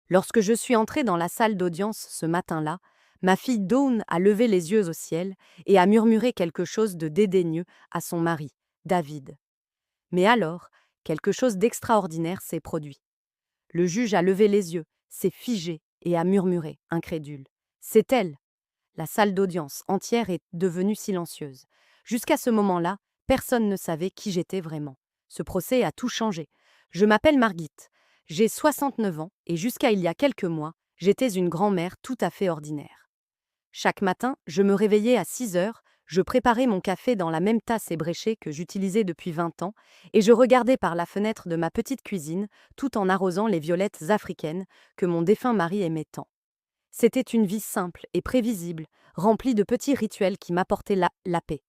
Lorsque je suis entrée dans la salle d'audience ce matin-là, ma fille Dawn a levé les yeux au ciel et a murmuré quelque chose de dédaigneux à son mari, David. Mais alors, quelque chose d'extraordinaire s'est produit. Le juge a levé les yeux, s'est figé et a murmuré, incrédule. C'est elle. La salle d'audience entière est devenue silencieuse. Jusqu'à ce moment-là, personne ne savait qui j'étais vraiment. Ce procès a tout changé. Je m'appelle Margit. J'ai 69 ans et jusqu'à il y a quelques mois, j'étais une grand-mère tout à fait ordinaire. Chaque matin, je me réveillais à 6 heures, je préparais mon café dans la même tasse ébréchée que j'utilisais depuis 20 ans et je regardais par la fenêtre de ma petite cuisine tout en arrosant les violettes africaines que mon défunt mari aimait tant. C'était une vie simple et prévisible, remplie de petits rituels qui m'apportaient la paix.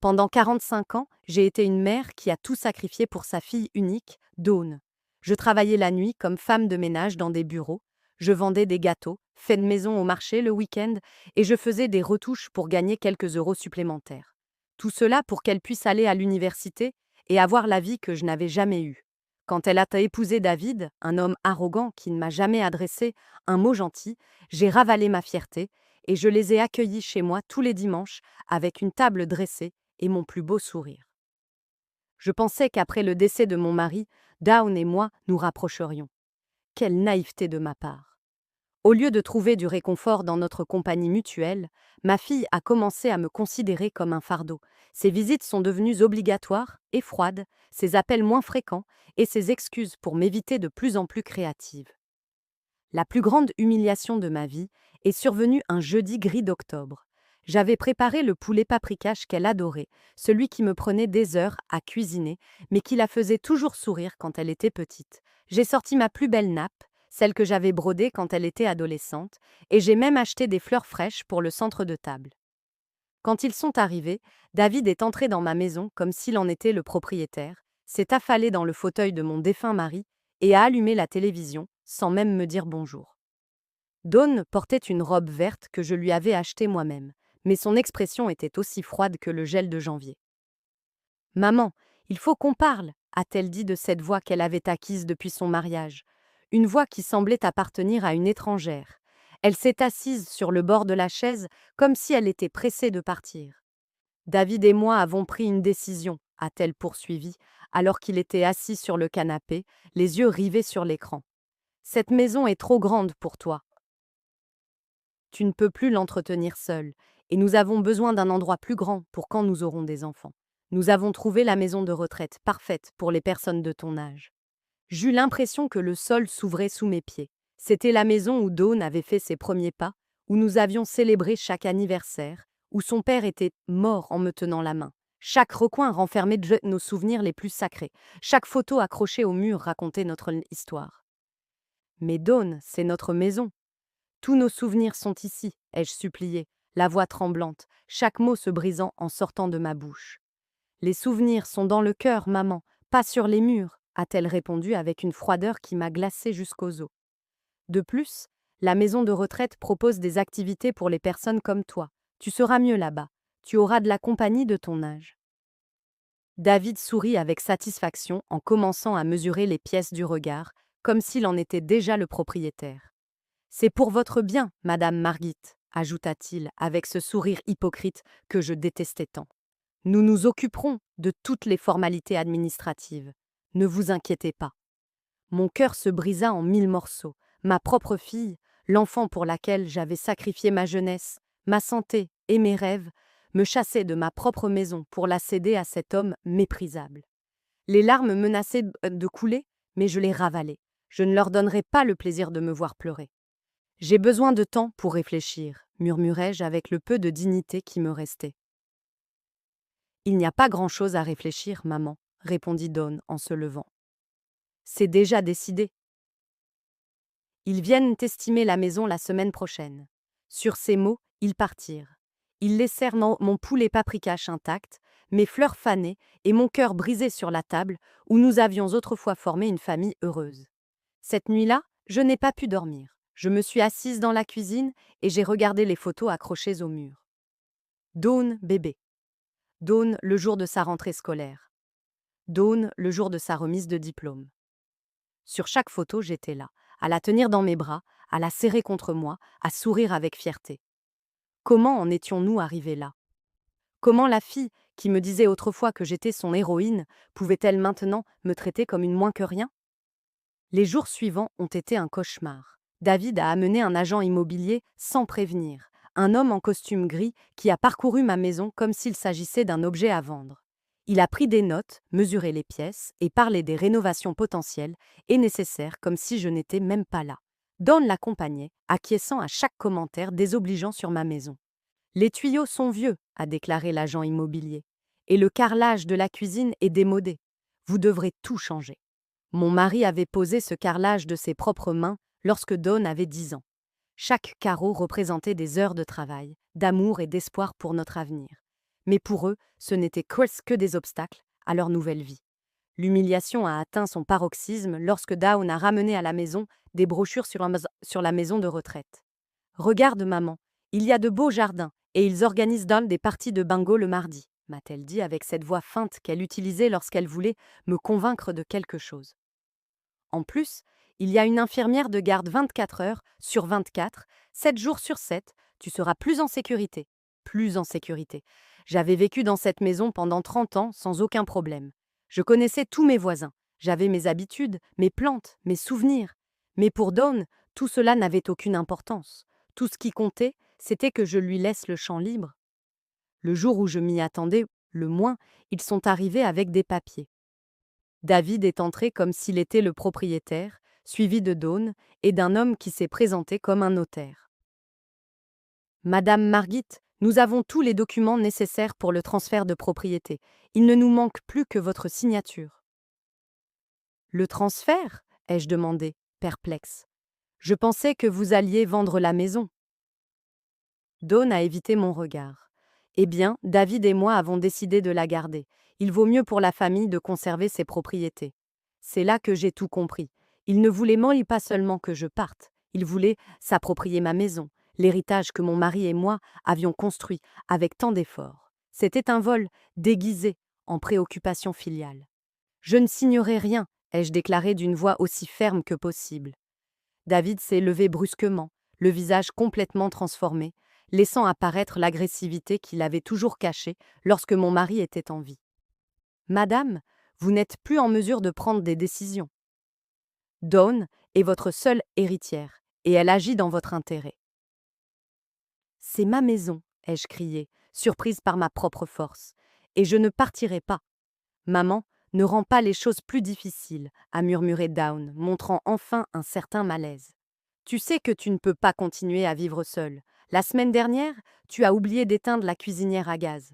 Pendant 45 ans, j'ai été une mère qui a tout sacrifié pour sa fille unique, Dawn. Je travaillais la nuit comme femme de ménage dans des bureaux, je vendais des gâteaux, faits de maison au marché le week-end, et je faisais des retouches pour gagner quelques euros supplémentaires. Tout cela pour qu'elle puisse aller à l'université et avoir la vie que je n'avais jamais eue. Quand elle a épousé David, un homme arrogant qui ne m'a jamais adressé un mot gentil, j'ai ravalé ma fierté et je les ai accueillis chez moi tous les dimanches avec une table dressée et mon plus beau sourire. Je pensais qu'après le décès de mon mari, Dawn et moi nous rapprocherions. Quelle naïveté de ma part. Au lieu de trouver du réconfort dans notre compagnie mutuelle, ma fille a commencé à me considérer comme un fardeau. Ses visites sont devenues obligatoires et froides, ses appels moins fréquents et ses excuses pour m'éviter de plus en plus créatives. La plus grande humiliation de ma vie est survenue un jeudi gris d'octobre. J'avais préparé le poulet paprikash qu'elle adorait, celui qui me prenait des heures à cuisiner, mais qui la faisait toujours sourire quand elle était petite. J'ai sorti ma plus belle nappe, celle que j'avais brodée quand elle était adolescente, et j'ai même acheté des fleurs fraîches pour le centre de table. Quand ils sont arrivés, David est entré dans ma maison comme s'il en était le propriétaire, s'est affalé dans le fauteuil de mon défunt mari et a allumé la télévision sans même me dire bonjour. Dawn portait une robe verte que je lui avais achetée moi-même, mais son expression était aussi froide que le gel de janvier. Maman, il faut qu'on parle, a-t-elle dit de cette voix qu'elle avait acquise depuis son mariage, une voix qui semblait appartenir à une étrangère. Elle s'est assise sur le bord de la chaise comme si elle était pressée de partir. David et moi avons pris une décision, a-t-elle poursuivi, alors qu'il était assis sur le canapé, les yeux rivés sur l'écran. Cette maison est trop grande pour toi. Tu ne peux plus l'entretenir seul, et nous avons besoin d'un endroit plus grand pour quand nous aurons des enfants. Nous avons trouvé la maison de retraite parfaite pour les personnes de ton âge. J'eus l'impression que le sol s'ouvrait sous mes pieds. C'était la maison où Dawn avait fait ses premiers pas, où nous avions célébré chaque anniversaire, où son père était mort en me tenant la main. Chaque recoin renfermait nos souvenirs les plus sacrés. Chaque photo accrochée au mur racontait notre histoire. Mais Dawn, c'est notre maison. Tous nos souvenirs sont ici, ai-je supplié, la voix tremblante, chaque mot se brisant en sortant de ma bouche. Les souvenirs sont dans le cœur, maman, pas sur les murs, a-t-elle répondu avec une froideur qui m'a glacée jusqu'aux os. De plus, la maison de retraite propose des activités pour les personnes comme toi. Tu seras mieux là-bas. Tu auras de la compagnie de ton âge. David sourit avec satisfaction en commençant à mesurer les pièces du regard, comme s'il en était déjà le propriétaire. C'est pour votre bien, Madame Margit, ajouta-t-il avec ce sourire hypocrite que je détestais tant. Nous nous occuperons de toutes les formalités administratives. Ne vous inquiétez pas. Mon cœur se brisa en 1000 morceaux. Ma propre fille, l'enfant pour laquelle j'avais sacrifié ma jeunesse, ma santé et mes rêves, me chassait de ma propre maison pour la céder à cet homme méprisable. Les larmes menaçaient de couler, mais je les ravalai. Je ne leur donnerai pas le plaisir de me voir pleurer. J'ai besoin de temps pour réfléchir, murmurai-je avec le peu de dignité qui me restait. Il n'y a pas grand-chose à réfléchir, maman, répondit Dawn en se levant. C'est déjà décidé. Ils viennent estimer la maison la semaine prochaine. Sur ces mots, ils partirent. Ils laissèrent mon poulet paprikash intact, mes fleurs fanées et mon cœur brisé sur la table où nous avions autrefois formé une famille heureuse. Cette nuit-là, je n'ai pas pu dormir. Je me suis assise dans la cuisine et j'ai regardé les photos accrochées au mur. Dawn, bébé. Dawn, le jour de sa rentrée scolaire. Dawn, le jour de sa remise de diplôme. Sur chaque photo, j'étais là, à la tenir dans mes bras, à la serrer contre moi, à sourire avec fierté. Comment en étions-nous arrivés là? Comment la fille, qui me disait autrefois que j'étais son héroïne, pouvait-elle maintenant me traiter comme une moins que rien? Les jours suivants ont été un cauchemar. David a amené un agent immobilier sans prévenir, un homme en costume gris qui a parcouru ma maison comme s'il s'agissait d'un objet à vendre. Il a pris des notes, mesuré les pièces et parlé des rénovations potentielles et nécessaires comme si je n'étais même pas là. Don l'accompagnait, acquiesçant à chaque commentaire désobligeant sur ma maison. Les tuyaux sont vieux, a déclaré l'agent immobilier, et le carrelage de la cuisine est démodé. Vous devrez tout changer. Mon mari avait posé ce carrelage de ses propres mains lorsque Dawn avait 10 ans. Chaque carreau représentait des heures de travail, d'amour et d'espoir pour notre avenir. Mais pour eux, ce n'était que des obstacles à leur nouvelle vie. L'humiliation a atteint son paroxysme lorsque Dawn a ramené à la maison des brochures sur la maison de retraite. Regarde, maman, il y a de beaux jardins et ils organisent des parties de bingo le mardi, m'a-t-elle dit avec cette voix feinte qu'elle utilisait lorsqu'elle voulait me convaincre de quelque chose. En plus, il y a une infirmière de garde 24 heures sur 24, 7 jours sur 7, tu seras plus en sécurité. Plus en sécurité. J'avais vécu dans cette maison pendant 30 ans sans aucun problème. Je connaissais tous mes voisins. J'avais mes habitudes, mes plantes, mes souvenirs. Mais pour Dawn, tout cela n'avait aucune importance. Tout ce qui comptait, c'était que je lui laisse le champ libre. Le jour où je m'y attendais le moins, ils sont arrivés avec des papiers. David est entré comme s'il était le propriétaire, suivi de Dawn et d'un homme qui s'est présenté comme un notaire. Madame Margit, nous avons tous les documents nécessaires pour le transfert de propriété. Il ne nous manque plus que votre signature. Le transfert? Ai-je demandé, perplexe. Je pensais que vous alliez vendre la maison. Dawn a évité mon regard. Eh bien, David et moi avons décidé de la garder. Il vaut mieux pour la famille de conserver ses propriétés. C'est là que j'ai tout compris. Il ne voulait pas seulement que je parte, il voulait s'approprier ma maison, l'héritage que mon mari et moi avions construit avec tant d'efforts. C'était un vol déguisé en préoccupation filiale. Je ne signerai rien, ai-je déclaré d'une voix aussi ferme que possible. David s'est levé brusquement, le visage complètement transformé, laissant apparaître l'agressivité qu'il avait toujours cachée lorsque mon mari était en vie. Madame, vous n'êtes plus en mesure de prendre des décisions. Dawn est votre seule héritière, et elle agit dans votre intérêt. C'est ma maison, ai-je crié, surprise par ma propre force, et je ne partirai pas. Maman, ne rend pas les choses plus difficiles, a murmuré Dawn, montrant enfin un certain malaise. Tu sais que tu ne peux pas continuer à vivre seule. La semaine dernière, tu as oublié d'éteindre la cuisinière à gaz.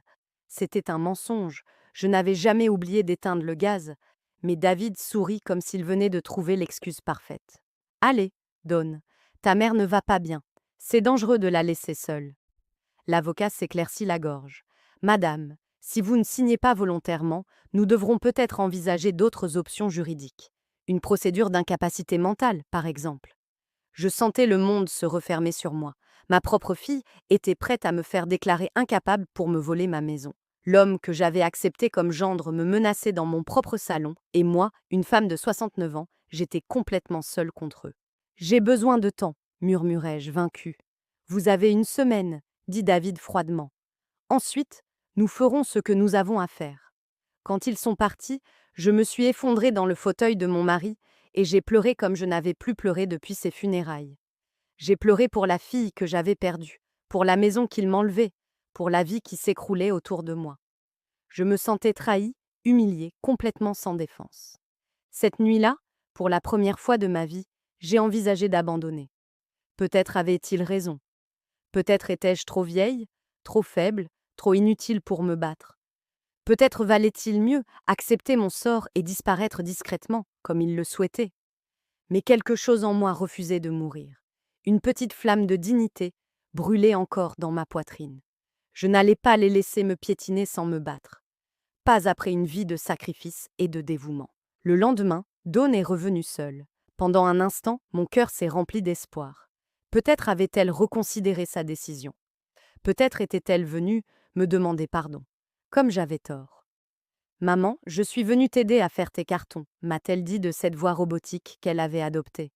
C'était un mensonge. Je n'avais jamais oublié d'éteindre le gaz. Mais David sourit comme s'il venait de trouver l'excuse parfaite. Allez, Dawn, ta mère ne va pas bien. C'est dangereux de la laisser seule. L'avocat s'éclaircit la gorge. Madame, si vous ne signez pas volontairement, nous devrons peut-être envisager d'autres options juridiques. Une procédure d'incapacité mentale, par exemple. Je sentais le monde se refermer sur moi. Ma propre fille était prête à me faire déclarer incapable pour me voler ma maison. L'homme que j'avais accepté comme gendre me menaçait dans mon propre salon, et moi, une femme de 69 ans, j'étais complètement seule contre eux. J'ai besoin de temps, murmurai-je, vaincue. Vous avez une semaine, dit David froidement. Ensuite, nous ferons ce que nous avons à faire. Quand ils sont partis, je me suis effondrée dans le fauteuil de mon mari et j'ai pleuré comme je n'avais plus pleuré depuis ses funérailles. J'ai pleuré pour la fille que j'avais perdue, pour la maison qu'il m'enlevait, pour la vie qui s'écroulait autour de moi. Je me sentais trahie, humiliée, complètement sans défense. Cette nuit-là, pour la première fois de ma vie, j'ai envisagé d'abandonner. Peut-être avait-il raison. Peut-être étais-je trop vieille, trop faible, trop inutile pour me battre. Peut-être valait-il mieux accepter mon sort et disparaître discrètement, comme il le souhaitait. Mais quelque chose en moi refusait de mourir. Une petite flamme de dignité brûlait encore dans ma poitrine. Je n'allais pas les laisser me piétiner sans me battre. Pas après une vie de sacrifice et de dévouement. Le lendemain, Dawn est revenue seule. Pendant un instant, mon cœur s'est rempli d'espoir. Peut-être avait-elle reconsidéré sa décision. Peut-être était-elle venue me demander pardon. Comme j'avais tort. Maman, je suis venue t'aider à faire tes cartons, m'a-t-elle dit de cette voix robotique qu'elle avait adoptée.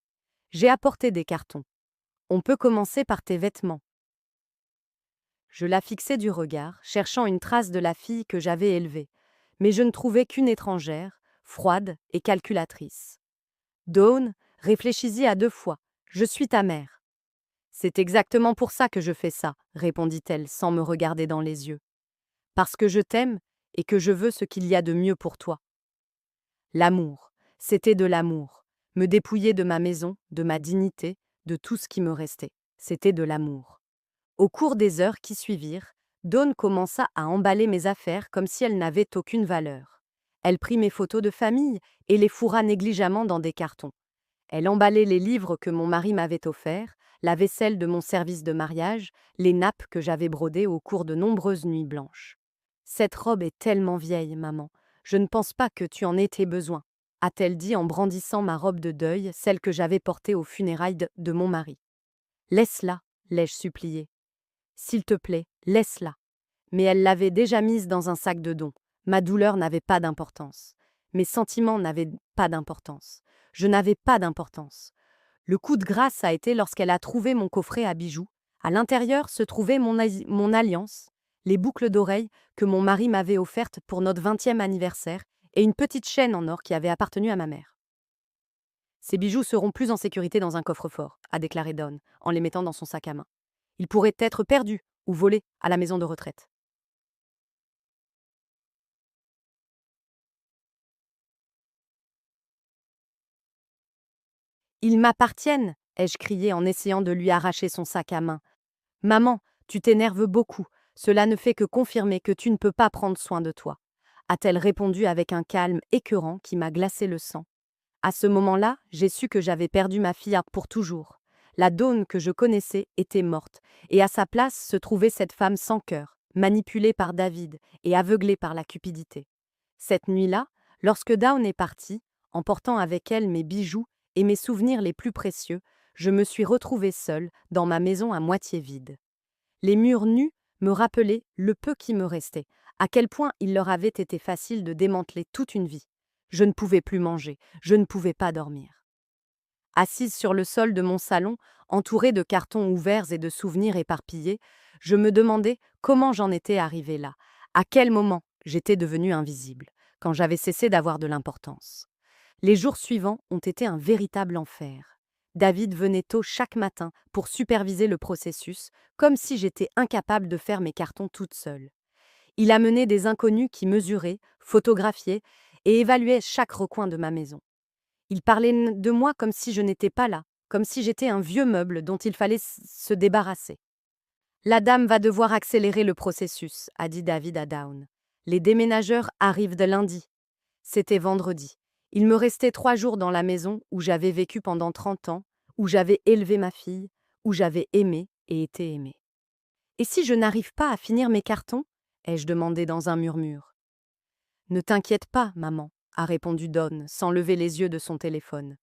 J'ai apporté des cartons. On peut commencer par tes vêtements. Je la fixai du regard, cherchant une trace de la fille que j'avais élevée, mais je ne trouvais qu'une étrangère, froide et calculatrice. Dawn, réfléchis-y à 2 fois. Je suis ta mère. C'est exactement pour ça que je fais ça, répondit-elle sans me regarder dans les yeux. Parce que je t'aime et que je veux ce qu'il y a de mieux pour toi. L'amour, c'était de l'amour. Me dépouiller de ma maison, de ma dignité, de tout ce qui me restait. C'était de l'amour. Au cours des heures qui suivirent, Dawn commença à emballer mes affaires comme si elles n'avaient aucune valeur. Elle prit mes photos de famille et les fourra négligemment dans des cartons. Elle emballait les livres que mon mari m'avait offerts, la vaisselle de mon service de mariage, les nappes que j'avais brodées au cours de nombreuses nuits blanches. Cette robe est tellement vieille, maman. Je ne pense pas que tu en aies besoin, a-t-elle dit en brandissant ma robe de deuil, celle que j'avais portée aux funérailles de mon mari. Laisse-la, l'ai-je supplié. S'il te plaît, laisse-la. Mais elle l'avait déjà mise dans un sac de dons. Ma douleur n'avait pas d'importance. Mes sentiments n'avaient pas d'importance. Je n'avais pas d'importance. Le coup de grâce a été lorsqu'elle a trouvé mon coffret à bijoux. À l'intérieur se trouvait mon alliance, les boucles d'oreilles que mon mari m'avait offertes pour notre 20e anniversaire et une petite chaîne en or qui avait appartenu à ma mère. Ces bijoux seront plus en sécurité dans un coffre-fort, a déclaré Dawn, en les mettant dans son sac à main. Ils pourraient être perdus ou volés à la maison de retraite. Ils m'appartiennent, ai-je crié en essayant de lui arracher son sac à main. Maman, tu t'énerves beaucoup. Cela ne fait que confirmer que tu ne peux pas prendre soin de toi, a-t-elle répondu avec un calme écœurant qui m'a glacé le sang. À ce moment-là, j'ai su que j'avais perdu ma fille pour toujours. La Dawn que je connaissais était morte, et à sa place se trouvait cette femme sans cœur, manipulée par David et aveuglée par la cupidité. Cette nuit-là, lorsque Dawn est partie, emportant avec elle mes bijoux et mes souvenirs les plus précieux, je me suis retrouvée seule dans ma maison à moitié vide. Les murs nus me rappelaient le peu qui me restait, à quel point il leur avait été facile de démanteler toute une vie. Je ne pouvais plus manger, je ne pouvais pas dormir. Assise sur le sol de mon salon, entourée de cartons ouverts et de souvenirs éparpillés, je me demandais comment j'en étais arrivée là, à quel moment j'étais devenue invisible, quand j'avais cessé d'avoir de l'importance. Les jours suivants ont été un véritable enfer. David venait tôt chaque matin pour superviser le processus, comme si j'étais incapable de faire mes cartons toute seule. Il amenait des inconnus qui mesuraient, photographiaient et évaluaient chaque recoin de ma maison. Il parlait de moi comme si je n'étais pas là, comme si j'étais un vieux meuble dont il fallait se débarrasser. La dame va devoir accélérer le processus, a dit David à Dawn. Les déménageurs arrivent de lundi. C'était vendredi. Il me restait 3 jours dans la maison où j'avais vécu pendant 30 ans, où j'avais élevé ma fille, où j'avais aimé et été aimée. Et si je n'arrive pas à finir mes cartons? Ai-je demandé dans un murmure. Ne t'inquiète pas, maman, a répondu Dawn, sans lever les yeux de son téléphone.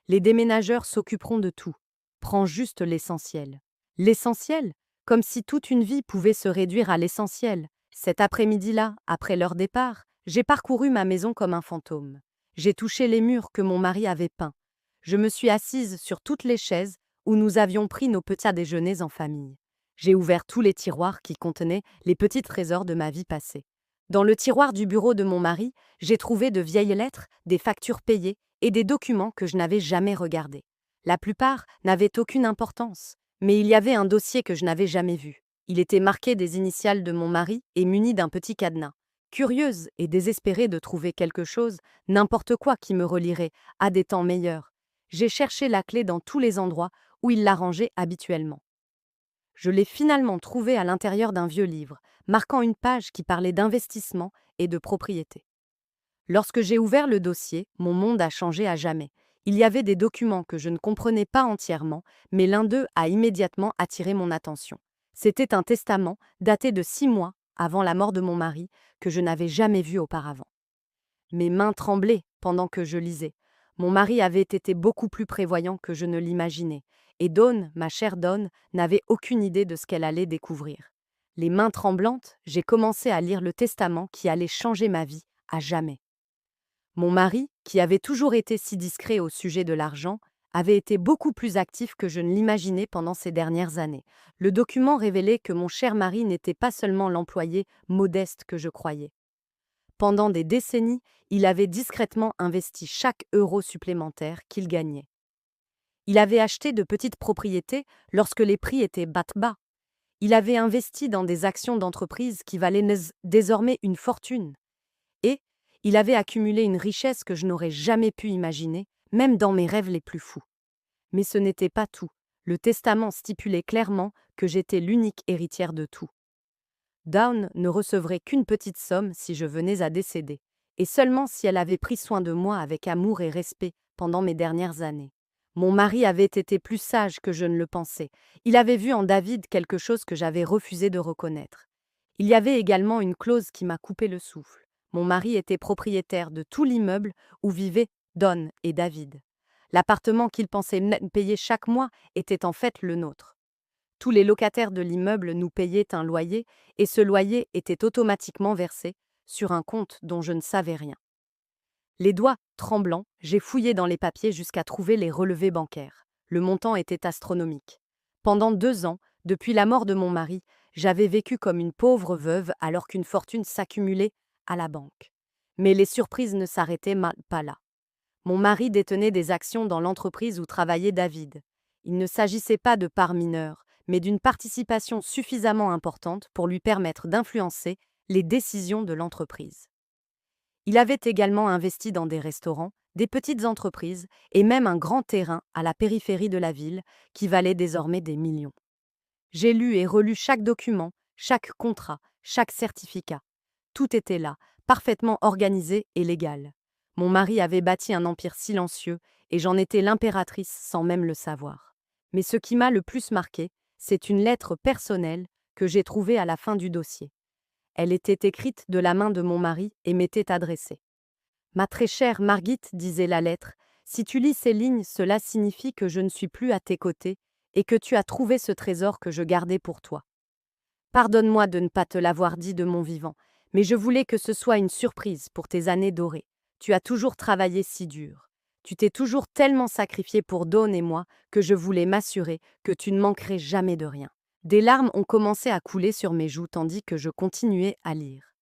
Les déménageurs s'occuperont de tout. Prends juste l'essentiel. L'essentiel? Comme si toute une vie pouvait se réduire à l'essentiel. Cet après-midi-là, après leur départ, j'ai parcouru ma maison comme un fantôme. J'ai touché les murs que mon mari avait peints. Je me suis assise sur toutes les chaises où nous avions pris nos petits déjeuners en famille. J'ai ouvert tous les tiroirs qui contenaient les petits trésors de ma vie passée. Dans le tiroir du bureau de mon mari, j'ai trouvé de vieilles lettres, des factures payées et des documents que je n'avais jamais regardés. La plupart n'avaient aucune importance, mais il y avait un dossier que je n'avais jamais vu. Il était marqué des initiales de mon mari et muni d'un petit cadenas. Curieuse et désespérée de trouver quelque chose, n'importe quoi qui me relierait à des temps meilleurs, j'ai cherché la clé dans tous les endroits où il la rangeait habituellement. Je l'ai finalement trouvée à l'intérieur d'un vieux livre, marquant une page qui parlait d'investissement et de propriété. Lorsque j'ai ouvert le dossier, mon monde a changé à jamais. Il y avait des documents que je ne comprenais pas entièrement, mais l'un d'eux a immédiatement attiré mon attention. C'était un testament daté de 6 mois avant la mort de mon mari, que je n'avais jamais vu auparavant. Mes mains tremblaient pendant que je lisais. Mon mari avait été beaucoup plus prévoyant que je ne l'imaginais, et Dawn, ma chère Dawn, n'avait aucune idée de ce qu'elle allait découvrir. Les mains tremblantes, j'ai commencé à lire le testament qui allait changer ma vie à jamais. Mon mari, qui avait toujours été si discret au sujet de l'argent, avait été beaucoup plus actif que je ne l'imaginais pendant ces dernières années. Le document révélait que mon cher mari n'était pas seulement l'employé modeste que je croyais. Pendant des décennies, il avait discrètement investi chaque euro supplémentaire qu'il gagnait. Il avait acheté de petites propriétés lorsque les prix étaient bas. Il avait investi dans des actions d'entreprise qui valaient désormais une fortune. Et il avait accumulé une richesse que je n'aurais jamais pu imaginer, même dans mes rêves les plus fous. Mais ce n'était pas tout. Le testament stipulait clairement que j'étais l'unique héritière de tout. Dawn ne recevrait qu'une petite somme si je venais à décéder, et seulement si elle avait pris soin de moi avec amour et respect pendant mes dernières années. Mon mari avait été plus sage que je ne le pensais. Il avait vu en David quelque chose que j'avais refusé de reconnaître. Il y avait également une clause qui m'a coupé le souffle. Mon mari était propriétaire de tout l'immeuble où vivaient Dawn et David. L'appartement qu'il pensait payer chaque mois était en fait le nôtre. Tous les locataires de l'immeuble nous payaient un loyer et ce loyer était automatiquement versé sur un compte dont je ne savais rien. Les doigts tremblants, j'ai fouillé dans les papiers jusqu'à trouver les relevés bancaires. Le montant était astronomique. Pendant 2 ans, depuis la mort de mon mari, j'avais vécu comme une pauvre veuve alors qu'une fortune s'accumulait à la banque. Mais les surprises ne s'arrêtaient pas là. Mon mari détenait des actions dans l'entreprise où travaillait David. Il ne s'agissait pas de parts mineures, mais d'une participation suffisamment importante pour lui permettre d'influencer les décisions de l'entreprise. Il avait également investi dans des restaurants, des petites entreprises et même un grand terrain à la périphérie de la ville qui valait désormais des millions. J'ai lu et relu chaque document, chaque contrat, chaque certificat. Tout était là, parfaitement organisé et légal. Mon mari avait bâti un empire silencieux et j'en étais l'impératrice sans même le savoir. Mais ce qui m'a le plus marqué, c'est une lettre personnelle que j'ai trouvée à la fin du dossier. Elle était écrite de la main de mon mari et m'était adressée. Ma très chère Margit, disait la lettre, si tu lis ces lignes, cela signifie que je ne suis plus à tes côtés et que tu as trouvé ce trésor que je gardais pour toi. Pardonne-moi de ne pas te l'avoir dit de mon vivant, mais je voulais que ce soit une surprise pour tes années dorées. Tu as toujours travaillé si dur. Tu t'es toujours tellement sacrifié pour Dawn et moi que je voulais m'assurer que tu ne manquerais jamais de rien. Des larmes ont commencé à couler sur mes joues tandis que je continuais à lire.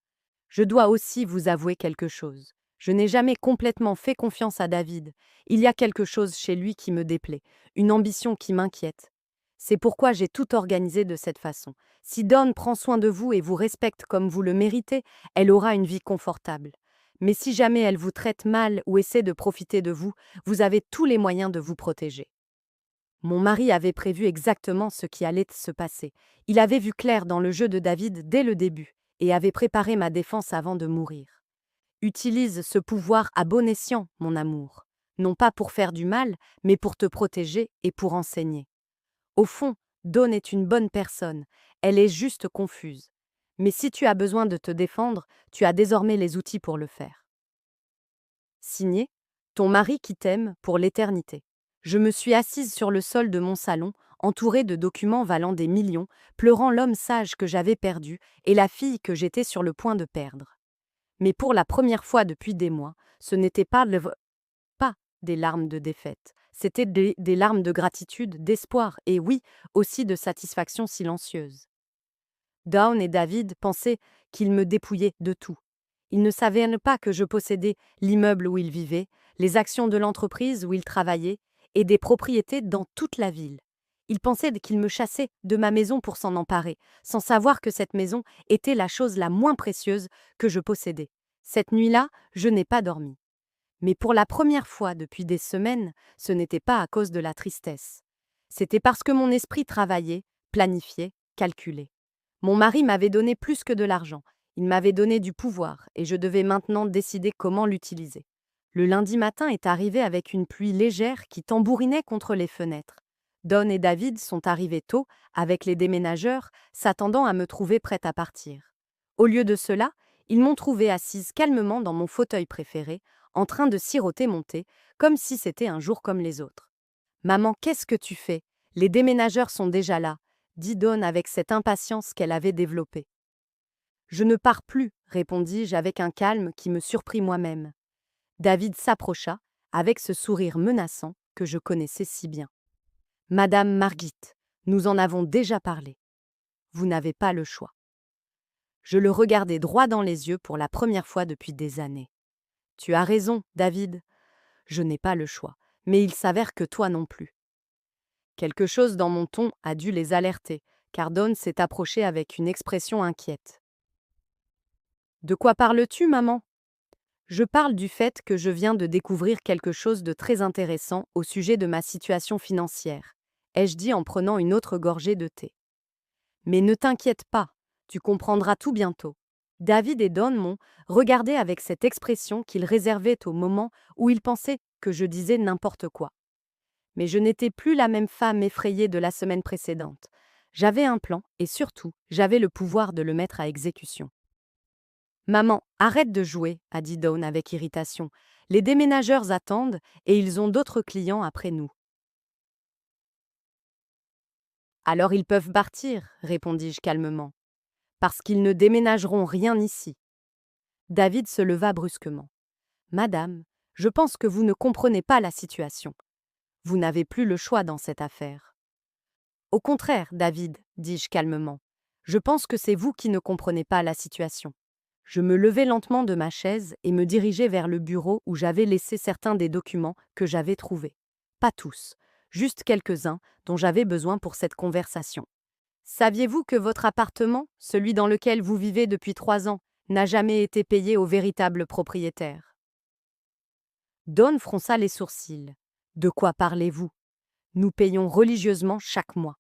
Je dois aussi vous avouer quelque chose. Je n'ai jamais complètement fait confiance à David. Il y a quelque chose chez lui qui me déplaît, une ambition qui m'inquiète. C'est pourquoi j'ai tout organisé de cette façon. Si Dawn prend soin de vous et vous respecte comme vous le méritez, elle aura une vie confortable. Mais si jamais elle vous traite mal ou essaie de profiter de vous, vous avez tous les moyens de vous protéger. Mon mari avait prévu exactement ce qui allait se passer. Il avait vu clair dans le jeu de David dès le début et avait préparé ma défense avant de mourir. Utilise ce pouvoir à bon escient, mon amour, non pas pour faire du mal, mais pour te protéger et pour enseigner. Au fond, Dawn est une bonne personne, elle est juste confuse. Mais si tu as besoin de te défendre, tu as désormais les outils pour le faire. Signé, ton mari qui t'aime pour l'éternité. Je me suis assise sur le sol de mon salon, entourée de documents valant des millions, pleurant l'homme sage que j'avais perdu et la fille que j'étais sur le point de perdre. Mais pour la première fois depuis des mois, ce n'était pas des larmes de défaite, c'était des larmes de gratitude, d'espoir et oui, aussi de satisfaction silencieuse. Dawn et David pensaient qu'ils me dépouillaient de tout. Ils ne savaient pas que je possédais l'immeuble où ils vivaient, les actions de l'entreprise où ils travaillaient et des propriétés dans toute la ville. Ils pensaient qu'ils me chassaient de ma maison pour s'en emparer, sans savoir que cette maison était la chose la moins précieuse que je possédais. Cette nuit-là, je n'ai pas dormi. Mais pour la première fois depuis des semaines, ce n'était pas à cause de la tristesse. C'était parce que mon esprit travaillait, planifiait, calculait. Mon mari m'avait donné plus que de l'argent. Il m'avait donné du pouvoir et je devais maintenant décider comment l'utiliser. Le lundi matin est arrivé avec une pluie légère qui tambourinait contre les fenêtres. Dawn et David sont arrivés tôt, avec les déménageurs, s'attendant à me trouver prête à partir. Au lieu de cela, ils m'ont trouvée assise calmement dans mon fauteuil préféré, en train de siroter mon thé, comme si c'était un jour comme les autres. « Maman, qu'est-ce que tu fais? Les déménageurs sont déjà là, dit Dawn avec cette impatience qu'elle avait développée. Je ne pars plus, répondis-je avec un calme qui me surprit moi-même. David s'approcha, avec ce sourire menaçant que je connaissais si bien. Madame Margit, nous en avons déjà parlé. Vous n'avez pas le choix. Je le regardai droit dans les yeux pour la première fois depuis des années. Tu as raison, David. Je n'ai pas le choix, mais il s'avère que toi non plus. Quelque chose dans mon ton a dû les alerter, car Dawn s'est approchée avec une expression inquiète. De quoi parles-tu, maman? Je parle du fait que je viens de découvrir quelque chose de très intéressant au sujet de ma situation financière, ai-je dit en prenant une autre gorgée de thé. Mais ne t'inquiète pas, tu comprendras tout bientôt. David et Dawn m'ont regardé avec cette expression qu'ils réservaient au moment où ils pensaient que je disais n'importe quoi. Mais je n'étais plus la même femme effrayée de la semaine précédente. J'avais un plan et surtout, j'avais le pouvoir de le mettre à exécution. Maman, arrête de jouer, a dit Dawn avec irritation. Les déménageurs attendent et ils ont d'autres clients après nous. Alors ils peuvent partir, répondis-je calmement, parce qu'ils ne déménageront rien ici. David se leva brusquement. Madame, je pense que vous ne comprenez pas la situation. Vous n'avez plus le choix dans cette affaire. Au contraire, David, dis-je calmement, je pense que c'est vous qui ne comprenez pas la situation. Je me levai lentement de ma chaise et me dirigeai vers le bureau où j'avais laissé certains des documents que j'avais trouvés. Pas tous, juste quelques-uns dont j'avais besoin pour cette conversation. Saviez-vous que votre appartement, celui dans lequel vous vivez depuis 3 ans, n'a jamais été payé au véritable propriétaire? Dawn fronça les sourcils. De quoi parlez-vous? Nous payons religieusement chaque mois.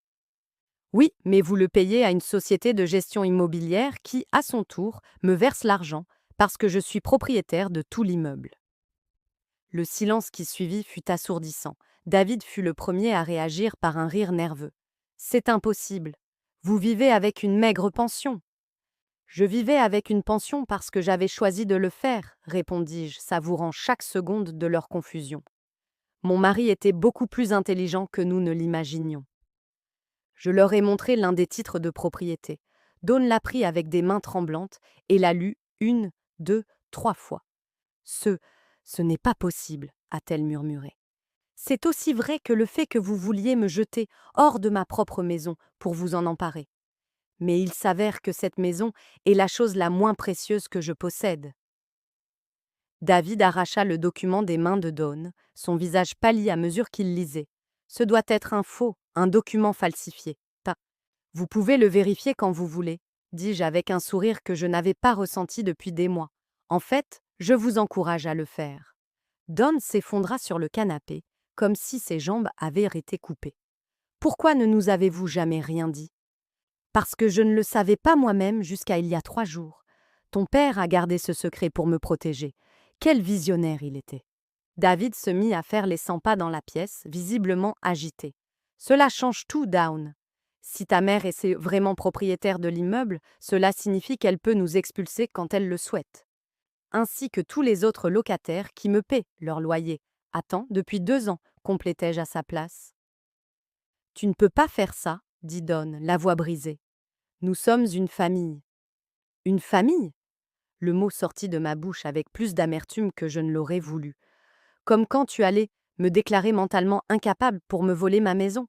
Oui, mais vous le payez à une société de gestion immobilière qui, à son tour, me verse l'argent parce que je suis propriétaire de tout l'immeuble. Le silence qui suivit fut assourdissant. David fut le premier à réagir par un rire nerveux. C'est impossible. Vous vivez avec une maigre pension. Je vivais avec une pension parce que j'avais choisi de le faire, répondis-je, savourant chaque seconde de leur confusion. Mon mari était beaucoup plus intelligent que nous ne l'imaginions. Je leur ai montré l'un des titres de propriété. Dawn l'a pris avec des mains tremblantes et l'a lu 1, 2, 3 fois. Ce n'est pas possible, a-t-elle murmuré. C'est aussi vrai que le fait que vous vouliez me jeter hors de ma propre maison pour vous en emparer. Mais il s'avère que cette maison est la chose la moins précieuse que je possède. David arracha le document des mains de Dawn, son visage pâlit à mesure qu'il lisait. Ce doit être un faux, un document falsifié. Vous pouvez le vérifier quand vous voulez, dis-je avec un sourire que je n'avais pas ressenti depuis des mois. En fait, je vous encourage à le faire. Dawn s'effondra sur le canapé, comme si ses jambes avaient été coupées. Pourquoi ne nous avez-vous jamais rien dit? Parce que je ne le savais pas moi-même jusqu'à il y a 3 jours. Ton père a gardé ce secret pour me protéger. Quel visionnaire il était. David se mit à faire les 100 pas dans la pièce, visiblement agité. Cela change tout, Dawn. Si ta mère est vraiment propriétaire de l'immeuble, cela signifie qu'elle peut nous expulser quand elle le souhaite. Ainsi que tous les autres locataires qui me paient leur loyer. Attends, depuis 2 ans, complétai-je à sa place. Tu ne peux pas faire ça, dit Dawn, la voix brisée. Nous sommes une famille. Une famille? Le mot sortit de ma bouche avec plus d'amertume que je ne l'aurais voulu. Comme quand tu allais me déclarer mentalement incapable pour me voler ma maison.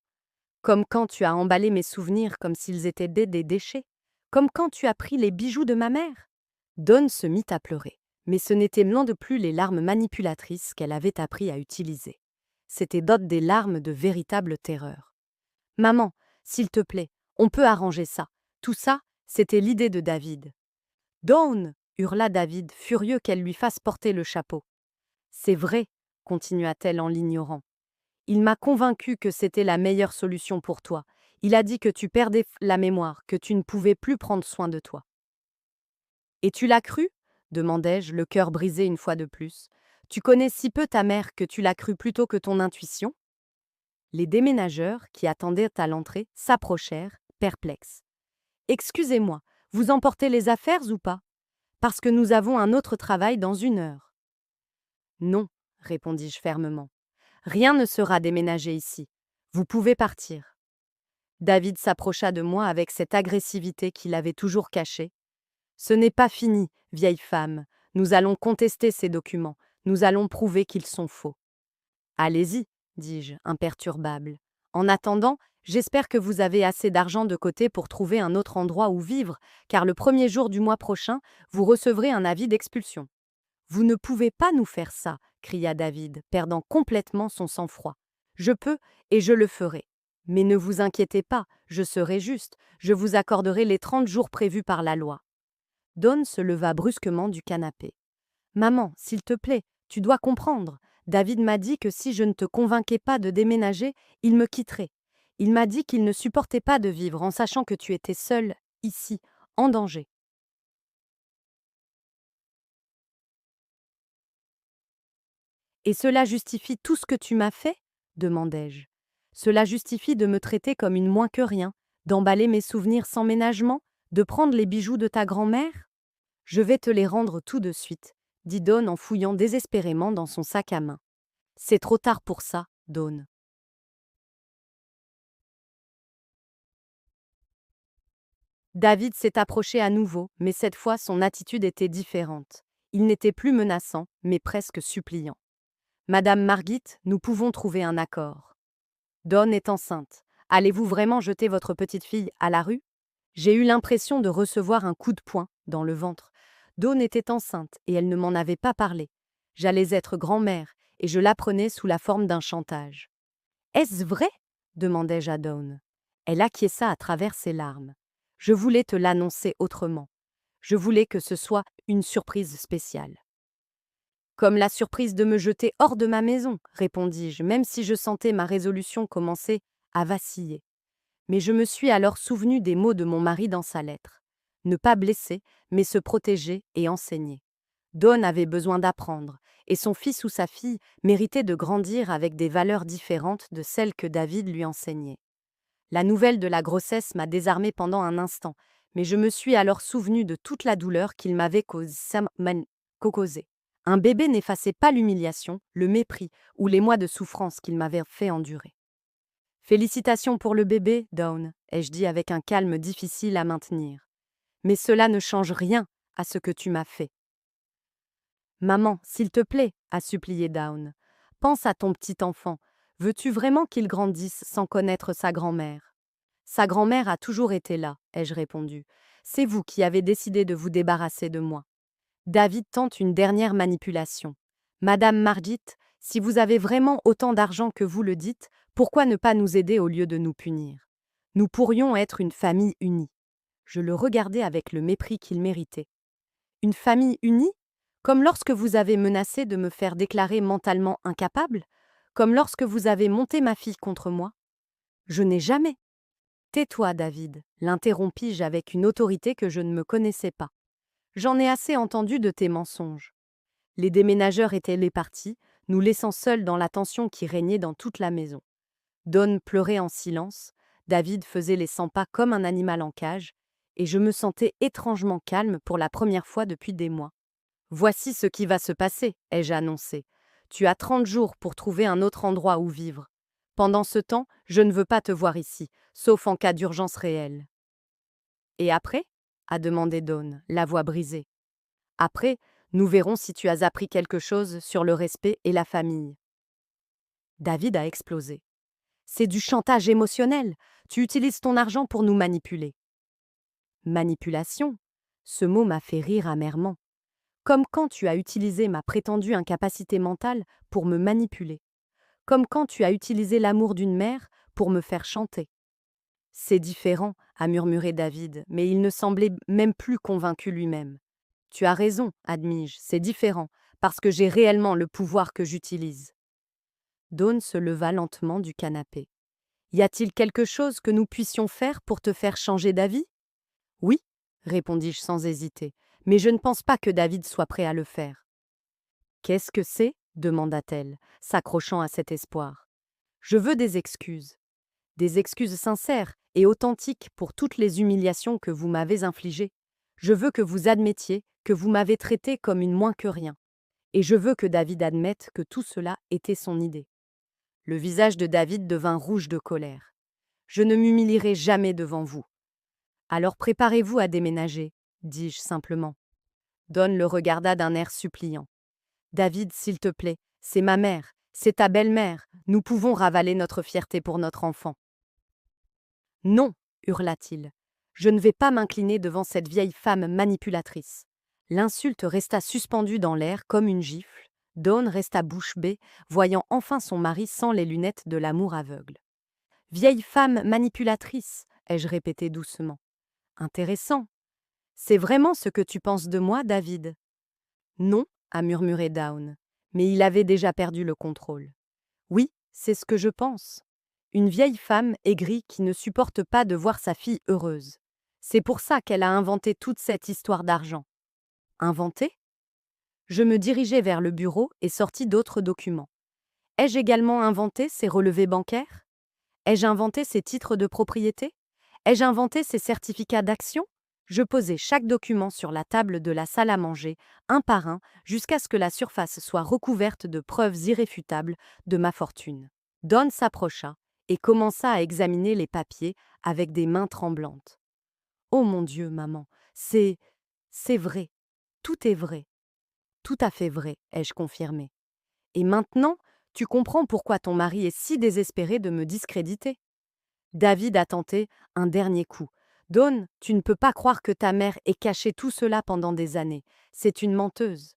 Comme quand tu as emballé mes souvenirs comme s'ils étaient des déchets. Comme quand tu as pris les bijoux de ma mère. Dawn se mit à pleurer. Mais ce n'étaient loin de plus les larmes manipulatrices qu'elle avait appris à utiliser. C'étaient d'autres des larmes de véritable terreur. Maman, s'il te plaît, on peut arranger ça. Tout ça, c'était l'idée de David. Dawn, hurla David, furieux qu'elle lui fasse porter le chapeau. C'est vrai, continua-t-elle en l'ignorant. Il m'a convaincu que c'était la meilleure solution pour toi. Il a dit que tu perdais la mémoire, que tu ne pouvais plus prendre soin de toi. Et tu l'as cru? Demandai-je, le cœur brisé une fois de plus. Tu connais si peu ta mère que tu l'as cru plutôt que ton intuition? Les déménageurs, qui attendaient à l'entrée, s'approchèrent, perplexes. Excusez-moi, vous emportez les affaires ou pas? Parce que nous avons un autre travail dans 1 heure. Non, répondis-je fermement. Rien ne sera déménagé ici. Vous pouvez partir. David s'approcha de moi avec cette agressivité qu'il avait toujours cachée. Ce n'est pas fini, vieille femme. Nous allons contester ces documents. Nous allons prouver qu'ils sont faux. Allez-y, dis-je, imperturbable. En attendant, j'espère que vous avez assez d'argent de côté pour trouver un autre endroit où vivre, car le premier jour du mois prochain, vous recevrez un avis d'expulsion. Vous ne pouvez pas nous faire ça, cria David, perdant complètement son sang-froid. Je peux et je le ferai. Mais ne vous inquiétez pas, je serai juste, je vous accorderai les 30 jours prévus par la loi. Dawn se leva brusquement du canapé. Maman, s'il te plaît, tu dois comprendre. David m'a dit que si je ne te convainquais pas de déménager, il me quitterait. Il m'a dit qu'il ne supportait pas de vivre en sachant que tu étais seule, ici, en danger. Et cela justifie tout ce que tu m'as fait demandai-je. Cela justifie de me traiter comme une moins que rien, d'emballer mes souvenirs sans ménagement, de prendre les bijoux de ta grand-mère? Je vais te les rendre tout de suite, dit Dawn en fouillant désespérément dans son sac à main. C'est trop tard pour ça, Dawn. David s'est approché à nouveau, mais cette fois son attitude était différente. Il n'était plus menaçant, mais presque suppliant. Madame Margit, nous pouvons trouver un accord. Dawn est enceinte. Allez-vous vraiment jeter votre petite fille à la rue? J'ai eu l'impression de recevoir un coup de poing dans le ventre. Dawn était enceinte et elle ne m'en avait pas parlé. J'allais être grand-mère et je l'apprenais sous la forme d'un chantage. Est-ce vrai? Demandai-je à Dawn. Elle acquiesça à travers ses larmes. Je voulais te l'annoncer autrement. Je voulais que ce soit une surprise spéciale. Comme la surprise de me jeter hors de ma maison, répondis-je, même si je sentais ma résolution commencer à vaciller. Mais je me suis alors souvenu des mots de mon mari dans sa lettre. Ne pas blesser, mais se protéger et enseigner. Dawn avait besoin d'apprendre, et son fils ou sa fille méritait de grandir avec des valeurs différentes de celles que David lui enseignait. La nouvelle de la grossesse m'a désarmée pendant un instant, mais je me suis alors souvenu de toute la douleur qu'il m'avait causée. Un bébé n'effaçait pas l'humiliation, le mépris ou les mois de souffrance qu'il m'avait fait endurer. Félicitations pour le bébé, Dawn, ai-je dit avec un calme difficile à maintenir. Mais cela ne change rien à ce que tu m'as fait. Maman, s'il te plaît, a supplié Dawn. Pense à ton petit enfant. Veux-tu vraiment qu'il grandisse sans connaître sa grand-mère? Sa grand-mère a toujours été là, ai-je répondu. C'est vous qui avez décidé de vous débarrasser de moi. David tente une dernière manipulation. Madame Margit, si vous avez vraiment autant d'argent que vous le dites, pourquoi ne pas nous aider au lieu de nous punir? Nous pourrions être une famille unie. Je le regardais avec le mépris qu'il méritait. Une famille unie? Comme lorsque vous avez menacé de me faire déclarer mentalement incapable? Comme lorsque vous avez monté ma fille contre moi? Je n'ai jamais. Tais-toi, David, l'interrompis-je avec une autorité que je ne me connaissais pas. J'en ai assez entendu de tes mensonges. Les déménageurs étaient les partis, nous laissant seuls dans la tension qui régnait dans toute la maison. Dawn pleurait en silence, David faisait les 100 pas comme un animal en cage, et je me sentais étrangement calme pour la première fois depuis des mois. Voici ce qui va se passer, ai-je annoncé. Tu as 30 jours pour trouver un autre endroit où vivre. Pendant ce temps, je ne veux pas te voir ici, sauf en cas d'urgence réelle. Et après? A demandé Dawn, la voix brisée. Après, nous verrons si tu as appris quelque chose sur le respect et la famille. David a explosé. C'est du chantage émotionnel. Tu utilises ton argent pour nous manipuler. Manipulation? Ce mot m'a fait rire amèrement. Comme quand tu as utilisé ma prétendue incapacité mentale pour me manipuler. Comme quand tu as utilisé l'amour d'une mère pour me faire chanter. C'est différent, a murmuré David, mais il ne semblait même plus convaincu lui-même. Tu as raison, admis-je, c'est différent, parce que j'ai réellement le pouvoir que j'utilise. Dawn se leva lentement du canapé. Y a-t-il quelque chose que nous puissions faire pour te faire changer d'avis? Oui, répondis-je sans hésiter, mais je ne pense pas que David soit prêt à le faire. Qu'est-ce que c'est? Demanda-t-elle, s'accrochant à cet espoir. Je veux des excuses sincères et authentiques pour toutes les humiliations que vous m'avez infligées. Je veux que vous admettiez que vous m'avez traité comme une moins que rien. Et je veux que David admette que tout cela était son idée. Le visage de David devint rouge de colère. Je ne m'humilierai jamais devant vous. Alors préparez-vous à déménager, dis-je simplement. Dawn le regarda d'un air suppliant. David, s'il te plaît, c'est ma mère, C'est ta belle-mère, nous pouvons ravaler notre fierté pour notre enfant. Non, hurla-t-il. Je ne vais pas m'incliner devant cette vieille femme manipulatrice. L'insulte resta suspendue dans l'air comme une gifle. Dawn resta bouche bée, voyant enfin son mari sans les lunettes de l'amour aveugle. Vieille femme manipulatrice, ai-je répété doucement. Intéressant. C'est vraiment ce que tu penses de moi, David? Non, a murmuré Dawn, mais il avait déjà perdu le contrôle. Oui, c'est ce que je pense. Une vieille femme aigrie qui ne supporte pas de voir sa fille heureuse. C'est pour ça qu'elle a inventé toute cette histoire d'argent. Inventé? Je me dirigeai vers le bureau et sortis d'autres documents. Ai-je également inventé ces relevés bancaires? Ai-je inventé ces titres de propriété? Ai-je inventé ces certificats d'action? Je posai chaque document sur la table de la salle à manger, un par un, jusqu'à ce que la surface soit recouverte de preuves irréfutables de ma fortune. Dawn s'approcha et commença à examiner les papiers avec des mains tremblantes. Oh mon Dieu, maman, c'est vrai. Tout est vrai. Tout à fait vrai, ai-je confirmé. Et maintenant, tu comprends pourquoi ton mari est si désespéré de me discréditer. David a tenté un dernier coup. Dawn, tu ne peux pas croire que ta mère ait caché tout cela pendant des années. C'est une menteuse.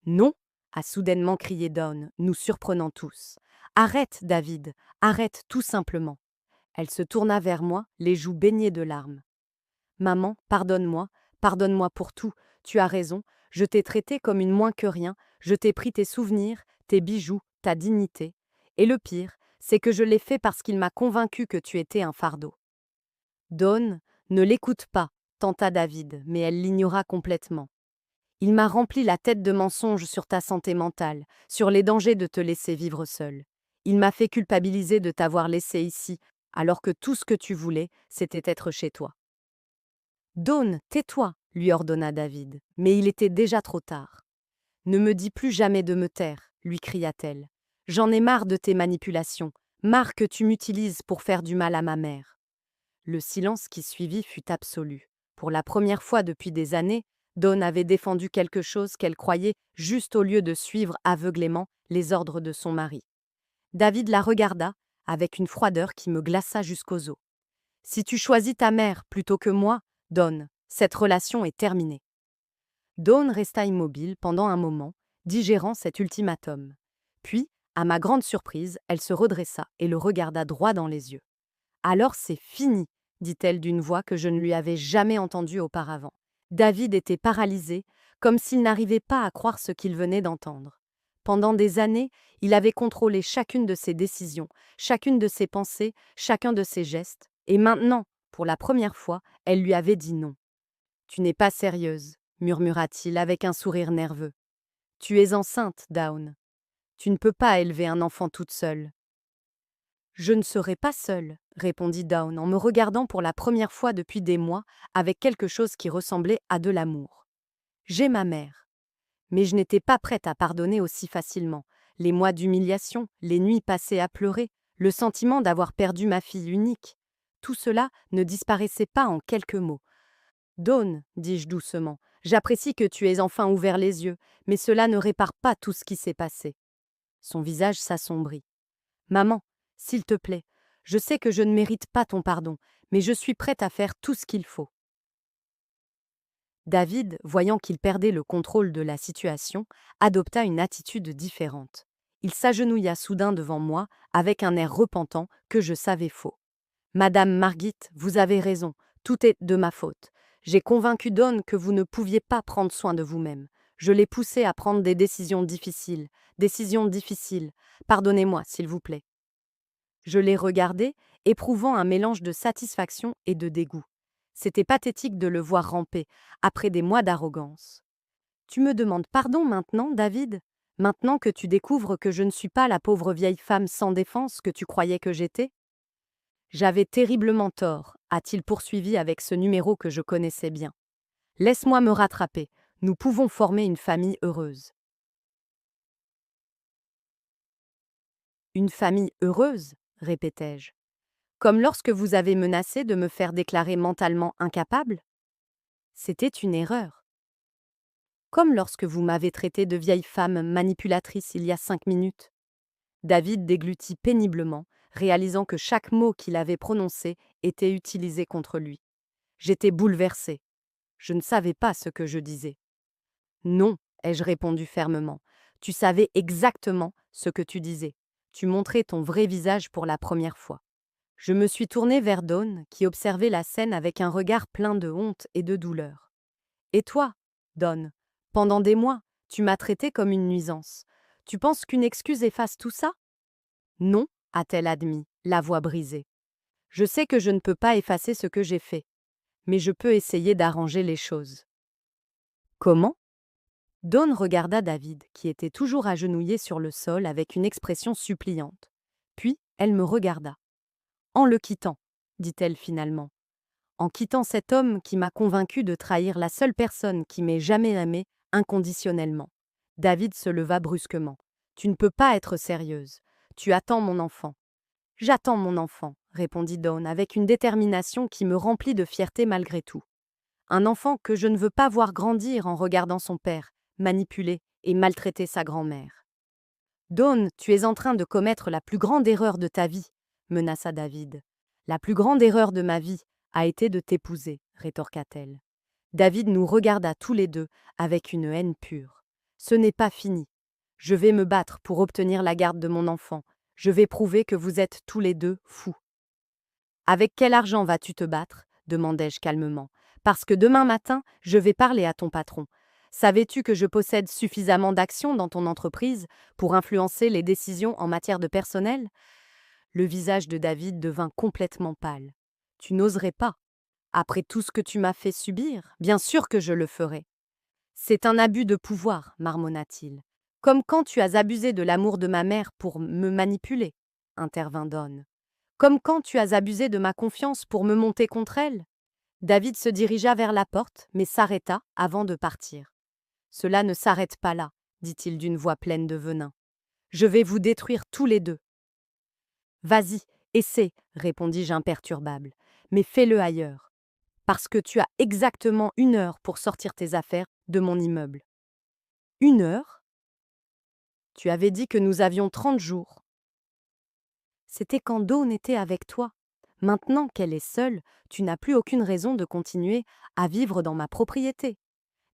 Non, a soudainement crié Dawn, nous surprenant tous. Arrête, David, arrête tout simplement. Elle se tourna vers moi, les joues baignées de larmes. Maman, pardonne-moi pour tout, tu as raison, je t'ai traité comme une moins que rien, je t'ai pris tes souvenirs, tes bijoux, ta dignité. Et le pire, c'est que je l'ai fait parce qu'il m'a convaincu que tu étais un fardeau. Dawn, ne l'écoute pas, tenta David, mais elle l'ignora complètement. Il m'a rempli la tête de mensonges sur ta santé mentale, sur les dangers de te laisser vivre seule. Il m'a fait culpabiliser de t'avoir laissé ici, alors que tout ce que tu voulais, c'était être chez toi. Dawn, tais-toi, lui ordonna David, mais il était déjà trop tard. Ne me dis plus jamais de me taire, lui cria-t-elle. J'en ai marre de tes manipulations, marre que tu m'utilises pour faire du mal à ma mère. Le silence qui suivit fut absolu. Pour la première fois depuis des années, Dawn avait défendu quelque chose qu'elle croyait juste au lieu de suivre aveuglément les ordres de son mari. David la regarda, avec une froideur qui me glaça jusqu'aux os. Si tu choisis ta mère plutôt que moi, Dawn, cette relation est terminée. Dawn resta immobile pendant un moment, digérant cet ultimatum. Puis, à ma grande surprise, elle se redressa et le regarda droit dans les yeux. Alors c'est fini, dit-elle d'une voix que je ne lui avais jamais entendue auparavant. David était paralysé, comme s'il n'arrivait pas à croire ce qu'il venait d'entendre. Pendant des années, il avait contrôlé chacune de ses décisions, chacune de ses pensées, chacun de ses gestes, et maintenant, pour la première fois, elle lui avait dit non. « Tu n'es pas sérieuse, murmura-t-il avec un sourire nerveux. Tu es enceinte, Dawn. Tu ne peux pas élever un enfant toute seule. Je ne serai pas seule, répondit Dawn en me regardant pour la première fois depuis des mois avec quelque chose qui ressemblait à de l'amour. J'ai ma mère. Mais je n'étais pas prête à pardonner aussi facilement. Les mois d'humiliation, les nuits passées à pleurer, le sentiment d'avoir perdu ma fille unique. Tout cela ne disparaissait pas en quelques mots. Dawn, dis-je doucement, j'apprécie que tu aies enfin ouvert les yeux, mais cela ne répare pas tout ce qui s'est passé. Son visage s'assombrit. Maman, s'il te plaît, je sais que je ne mérite pas ton pardon, mais je suis prête à faire tout ce qu'il faut. David, voyant qu'il perdait le contrôle de la situation, adopta une attitude différente. Il s'agenouilla soudain devant moi, avec un air repentant que je savais faux. Madame Margit, vous avez raison, tout est de ma faute. J'ai convaincu Dawn que vous ne pouviez pas prendre soin de vous-même. Je l'ai poussé à prendre des décisions difficiles. Pardonnez-moi, s'il vous plaît. Je l'ai regardé, éprouvant un mélange de satisfaction et de dégoût. C'était pathétique de le voir ramper, après des mois d'arrogance. Tu me demandes pardon maintenant, David? Maintenant que tu découvres que je ne suis pas la pauvre vieille femme sans défense que tu croyais que j'étais? J'avais terriblement tort, a-t-il poursuivi avec ce numéro que je connaissais bien. Laisse-moi me rattraper, nous pouvons former une famille heureuse. Une famille heureuse, répétai-je. Comme lorsque vous avez menacé de me faire déclarer mentalement incapable? C'était une erreur. Comme lorsque vous m'avez traité de vieille femme manipulatrice il y a 5 minutes. David déglutit péniblement, réalisant que chaque mot qu'il avait prononcé était utilisé contre lui. J'étais bouleversée. Je ne savais pas ce que je disais. Non, ai-je répondu fermement. Tu savais exactement ce que tu disais. Tu montrais ton vrai visage pour la première fois. Je me suis tournée vers Dawn, qui observait la scène avec un regard plein de honte et de douleur. Et toi, Dawn, pendant des mois, tu m'as traitée comme une nuisance. Tu penses qu'une excuse efface tout ça? Non, a-t-elle admis, la voix brisée. Je sais que je ne peux pas effacer ce que j'ai fait, mais je peux essayer d'arranger les choses. Comment? Dawn regarda David, qui était toujours agenouillé sur le sol avec une expression suppliante. Puis, elle me regarda. En le quittant, dit-elle finalement. En quittant cet homme qui m'a convaincu de trahir la seule personne qui m'ait jamais aimé inconditionnellement. David se leva brusquement. Tu ne peux pas être sérieuse. Tu attends mon enfant. J'attends mon enfant, répondit Dawn avec une détermination qui me remplit de fierté malgré tout. Un enfant que je ne veux pas voir grandir en regardant son père, manipuler et maltraiter sa grand-mère. Dawn, tu es en train de commettre la plus grande erreur de ta vie, menaça David. La plus grande erreur de ma vie a été de t'épouser, rétorqua-t-elle. David nous regarda tous les deux avec une haine pure. Ce n'est pas fini. Je vais me battre pour obtenir la garde de mon enfant. Je vais prouver que vous êtes tous les deux fous. Avec quel argent vas-tu te battre? Demandai-je calmement. Parce que demain matin, je vais parler à ton patron. Savais-tu que je possède suffisamment d'actions dans ton entreprise pour influencer les décisions en matière de personnel? Le visage de David devint complètement pâle. Tu n'oserais pas. Après tout ce que tu m'as fait subir, bien sûr que je le ferai. C'est un abus de pouvoir, marmonna-t-il. Comme quand tu as abusé de l'amour de ma mère pour me manipuler, intervint Dawn. Comme quand tu as abusé de ma confiance pour me monter contre elle. David se dirigea vers la porte, mais s'arrêta avant de partir. Cela ne s'arrête pas là, dit-il d'une voix pleine de venin. Je vais vous détruire tous les deux. Vas-y, essaie, répondis-je imperturbable, mais fais-le ailleurs. Parce que tu as exactement 1 heure pour sortir tes affaires de mon immeuble. 1 heure? Tu avais dit que nous avions 30 jours. C'était quand Dawn était avec toi. Maintenant qu'elle est seule, tu n'as plus aucune raison de continuer à vivre dans ma propriété.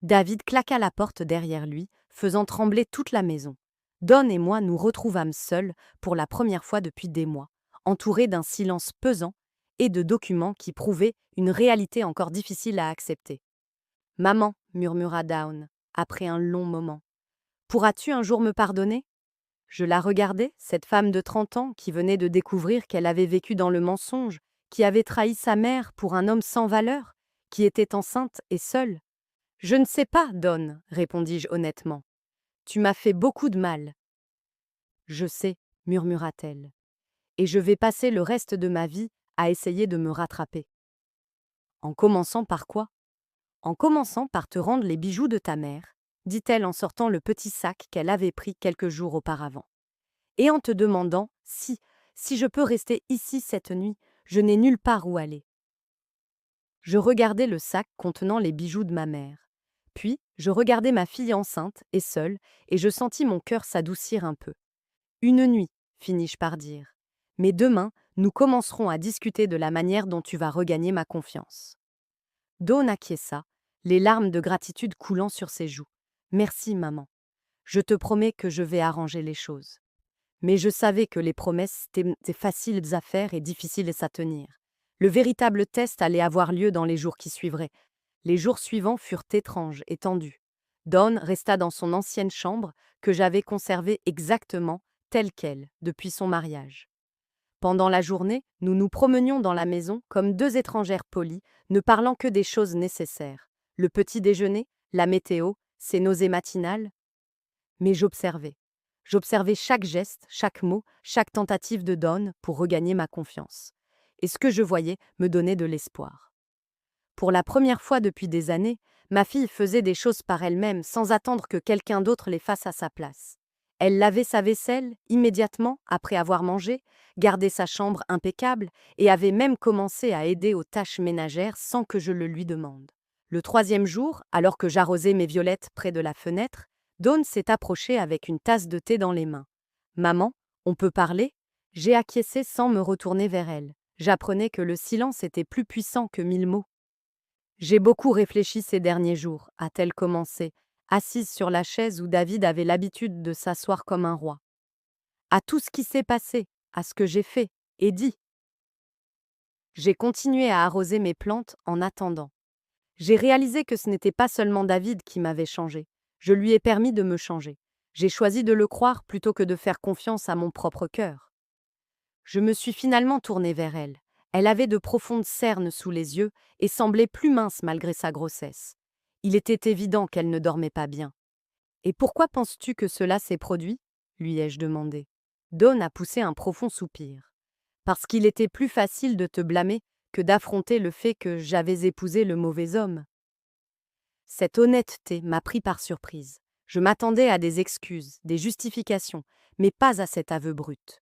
David claqua la porte derrière lui, faisant trembler toute la maison. Dawn et moi nous retrouvâmes seuls pour la première fois depuis des mois, entourés d'un silence pesant et de documents qui prouvaient une réalité encore difficile à accepter. « Maman, murmura Dawn, après un long moment, pourras-tu un jour me pardonner ?» Je la regardais, cette femme de 30 ans qui venait de découvrir qu'elle avait vécu dans le mensonge, qui avait trahi sa mère pour un homme sans valeur, qui était enceinte et seule. « Je ne sais pas, Dawn, répondis-je honnêtement. Tu m'as fait beaucoup de mal. Je sais, murmura-t-elle. Et je vais passer le reste de ma vie à essayer de me rattraper. En commençant par quoi? En commençant par te rendre les bijoux de ta mère, dit-elle en sortant le petit sac qu'elle avait pris quelques jours auparavant. Et en te demandant si je peux rester ici cette nuit, je n'ai nulle part où aller. Je regardais le sac contenant les bijoux de ma mère. Puis, je regardais ma fille enceinte et seule, et je sentis mon cœur s'adoucir un peu. Une nuit, finis-je par dire. Mais demain, nous commencerons à discuter de la manière dont tu vas regagner ma confiance. Dawn acquiesça, les larmes de gratitude coulant sur ses joues. Merci, maman. Je te promets que je vais arranger les choses. Mais je savais que les promesses étaient faciles à faire et difficiles à tenir. Le véritable test allait avoir lieu dans les jours qui suivraient. Les jours suivants furent étranges et tendus. Dawn resta dans son ancienne chambre que j'avais conservée exactement telle qu'elle depuis son mariage. Pendant la journée, nous nous promenions dans la maison comme 2 étrangères polies, ne parlant que des choses nécessaires. Le petit déjeuner, la météo, ses nausées matinales. Mais j'observais. J'observais chaque geste, chaque mot, chaque tentative de Dawn pour regagner ma confiance. Et ce que je voyais me donnait de l'espoir. Pour la première fois depuis des années, ma fille faisait des choses par elle-même sans attendre que quelqu'un d'autre les fasse à sa place. Elle lavait sa vaisselle immédiatement après avoir mangé, gardait sa chambre impeccable et avait même commencé à aider aux tâches ménagères sans que je le lui demande. Le 3e jour, alors que j'arrosais mes violettes près de la fenêtre, Dawn s'est approchée avec une tasse de thé dans les mains. « Maman, On peut parler? J'ai acquiescé sans me retourner vers elle. J'apprenais que le silence était plus puissant que 1000 mots. J'ai beaucoup réfléchi ces derniers jours, a-t-elle commencé, assise sur la chaise où David avait l'habitude de s'asseoir comme un roi. À tout ce qui s'est passé, à ce que j'ai fait et dit. J'ai continué à arroser mes plantes en attendant. J'ai réalisé que ce n'était pas seulement David qui m'avait changé. Je lui ai permis de me changer. J'ai choisi de le croire plutôt que de faire confiance à mon propre cœur. Je me suis finalement tournée vers elle. Elle avait de profondes cernes sous les yeux et semblait plus mince malgré sa grossesse. Il était évident qu'elle ne dormait pas bien. Et pourquoi penses-tu que cela s'est produit? Lui ai-je demandé. Dawn a poussé un profond soupir. Parce qu'il était plus facile de te blâmer que d'affronter le fait que j'avais épousé le mauvais homme. Cette honnêteté m'a pris par surprise. Je m'attendais à des excuses, des justifications, mais pas à cet aveu brut.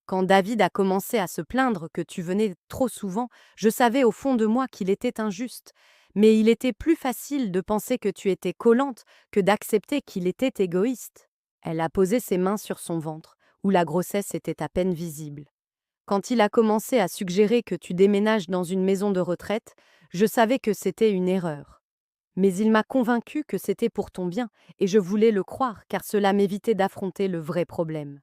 Quand David a commencé à se plaindre que tu venais trop souvent, je savais au fond de moi qu'il était injuste, mais il était plus facile de penser que tu étais collante que d'accepter qu'il était égoïste. Elle a posé ses mains sur son ventre, où la grossesse était à peine visible. Quand il a commencé à suggérer que tu déménages dans une maison de retraite, je savais que c'était une erreur. Mais il m'a convaincu que c'était pour ton bien, et je voulais le croire car cela m'évitait d'affronter le vrai problème.